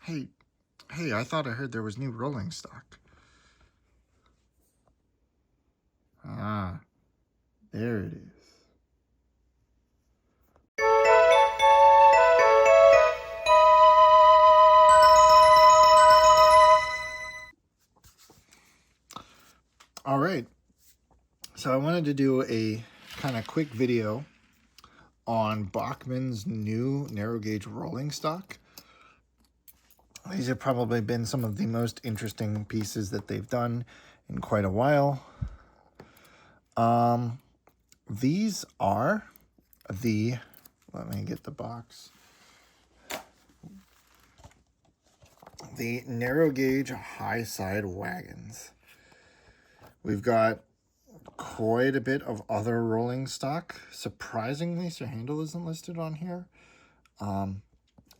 Hey, hey, I thought I heard there was new rolling stock. Ah, there it is. All right. So I wanted to do a kind of quick video on Bachmann's new narrow gauge rolling stock. These have probably been some of the most interesting pieces that they've done in quite a while. These are the, let me get the box, the narrow gauge high side wagons. We've got quite a bit of other rolling stock. Surprisingly, Sir Handle isn't listed on here.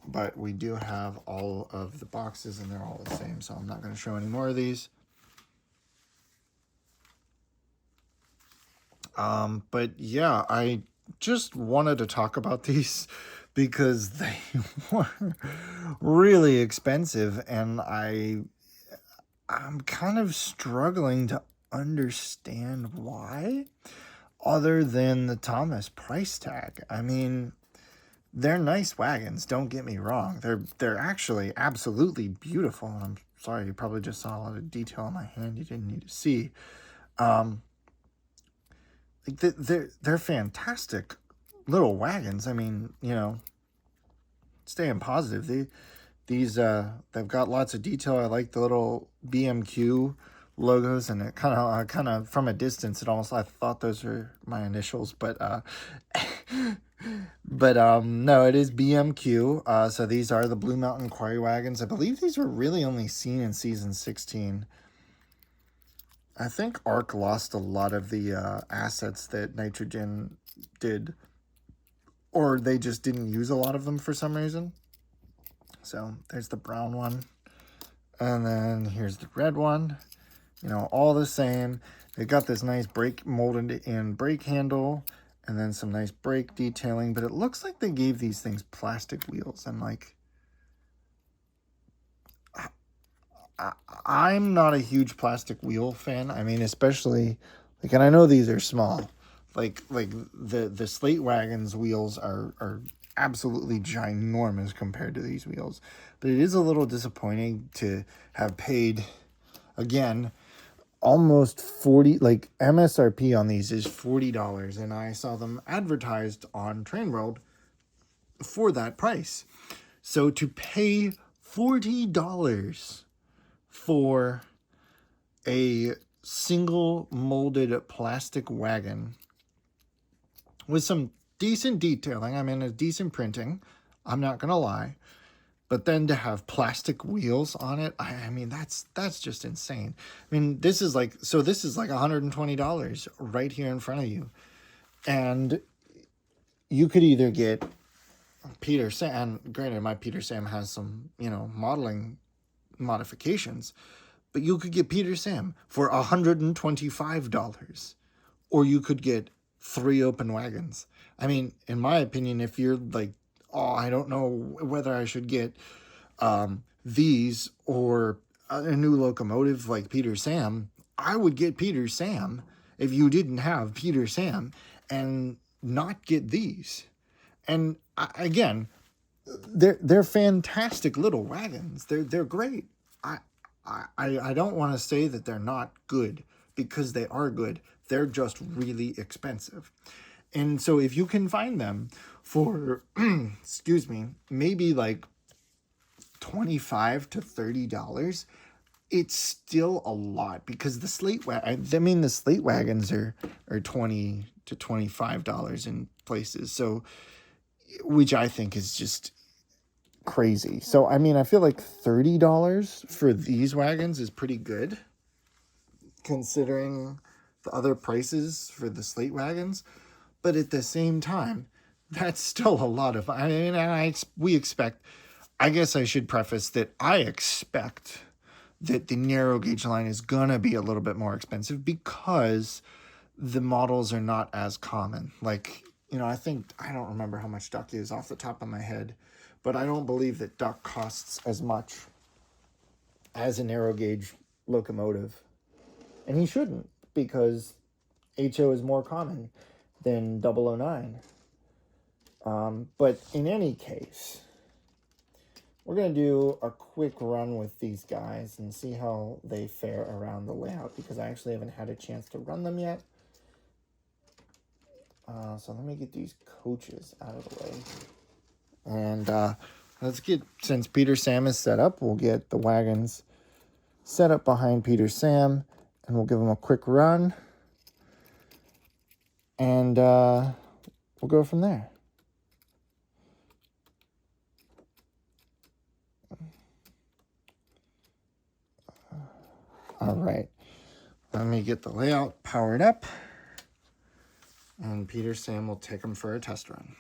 But we do have all of the boxes and they're all the same, so I'm not going to show any more of these. But yeah, I just wanted to talk about these because they were really expensive, and I'm kind of struggling to understand why, other than the Thomas price tag. I mean, they're nice wagons, don't get me wrong. They're actually absolutely beautiful, and I'm sorry, you probably just saw a lot of detail on my hand you didn't need to see. They're fantastic little wagons. I mean, staying positive. They've got lots of detail. I like the little BMQ logos, and it kind of from a distance, I thought those were my initials, but no, it is BMQ. So these are the Blue Mountain Quarry wagons. I believe these were really only seen in season 16. I think ARC lost a lot of the assets that Nitrogen did, or they just didn't use a lot of them for some reason. So there's the brown one. And then here's the red one. All the same. They got this nice brake molded in brake handle, and then some nice brake detailing. But it looks like they gave these things plastic wheels. And I'm not a huge plastic wheel fan. I mean, especially and I know these are small. Like the Slate Wagon's wheels are absolutely ginormous compared to these wheels. But it is a little disappointing to have paid, again, almost 40, like MSRP on these is $40, and I saw them advertised on Train World for that price. So to pay $40 for a single molded plastic wagon with some decent detailing, I mean, a decent printing, I'm not gonna lie, but then to have plastic wheels on it, I mean, that's just insane. I mean, this is like $120 right here in front of you, and you could either get Peter Sam. Granted, my Peter Sam has some modeling modifications, but you could get Peter Sam for $125, or you could get 3 open wagons. I mean, in my opinion, if you're like, oh, I don't know whether I should get these or a new locomotive like Peter Sam, I would get Peter Sam if you didn't have Peter Sam, and not get these. And again, they're fantastic little wagons. They're great. I don't want to say that they're not good, because they are good. They're just really expensive. And so if you can find them for excuse me, maybe like $25 to $30, it's still a lot, because the slate wagons are $20 to $25 in places. So, which I think is just crazy. So I mean, I feel like $30 for these wagons is pretty good, considering the other prices for the slate wagons. But at the same time, that's still a lot of. I mean, we expect. I guess I should preface that I expect that the narrow gauge line is gonna be a little bit more expensive, because the models are not as common. I don't remember how much duck is off the top of my head, But I don't believe that duck costs as much as a narrow gauge locomotive. And he shouldn't, because HO is more common than 009. But in any case, we're going to do a quick run with these guys and see how they fare around the layout, because I actually haven't had a chance to run them yet. So let me get these coaches out of the way. And let's get, since Peter Sam is set up, we'll get the wagons set up behind Peter Sam, and we'll give them a quick run. And we'll go from there. All right, let me get the layout powered up, and Peter Sam will take them for a test run.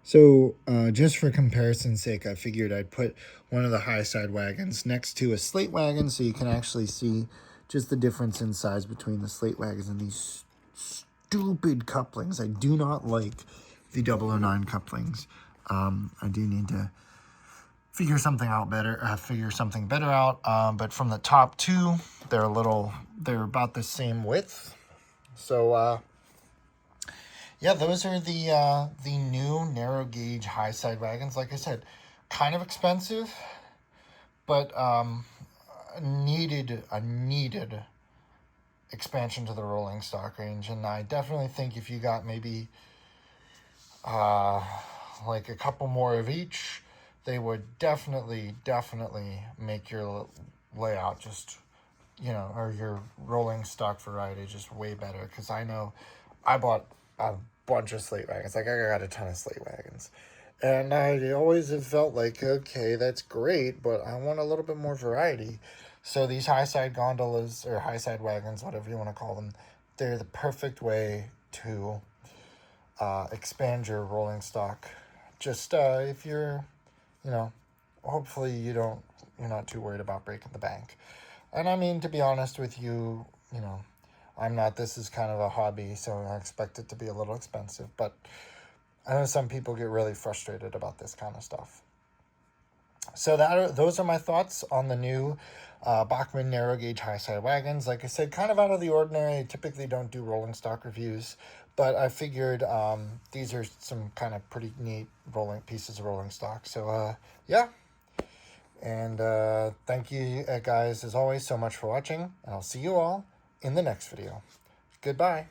So just for comparison's sake, I figured I'd put one of the high side wagons next to a slate wagon so you can actually see just the difference in size between the slate wagons and these stupid couplings. I do not like the 009 couplings. I do need to figure something better out. But from the top two, they're about the same width. So yeah, those are the new narrow gauge high side wagons. Like I said, kind of expensive, but needed expansion to the rolling stock range. And I definitely think if you got maybe like a couple more of each, they would definitely make your layout just, or your rolling stock variety just way better. Because I know I bought a bunch of slate wagons. Like, I got a ton of slate wagons. And I always have felt like, okay, that's great, but I want a little bit more variety. So these high side gondolas, or high side wagons, whatever you want to call them, they're the perfect way to expand your rolling stock. Just if you're, hopefully you're not too worried about breaking the bank. And I mean, to be honest with you, I'm not. This is kind of a hobby, so I expect it to be a little expensive. But I know some people get really frustrated about this kind of stuff. So those are my thoughts on the new Bachmann narrow gauge high side wagons. Like I said, kind of out of the ordinary. I typically don't do rolling stock reviews, but I figured these are some kind of pretty neat pieces of rolling stock. So yeah. And thank you guys, as always, so much for watching. And I'll see you all in the next video. Goodbye.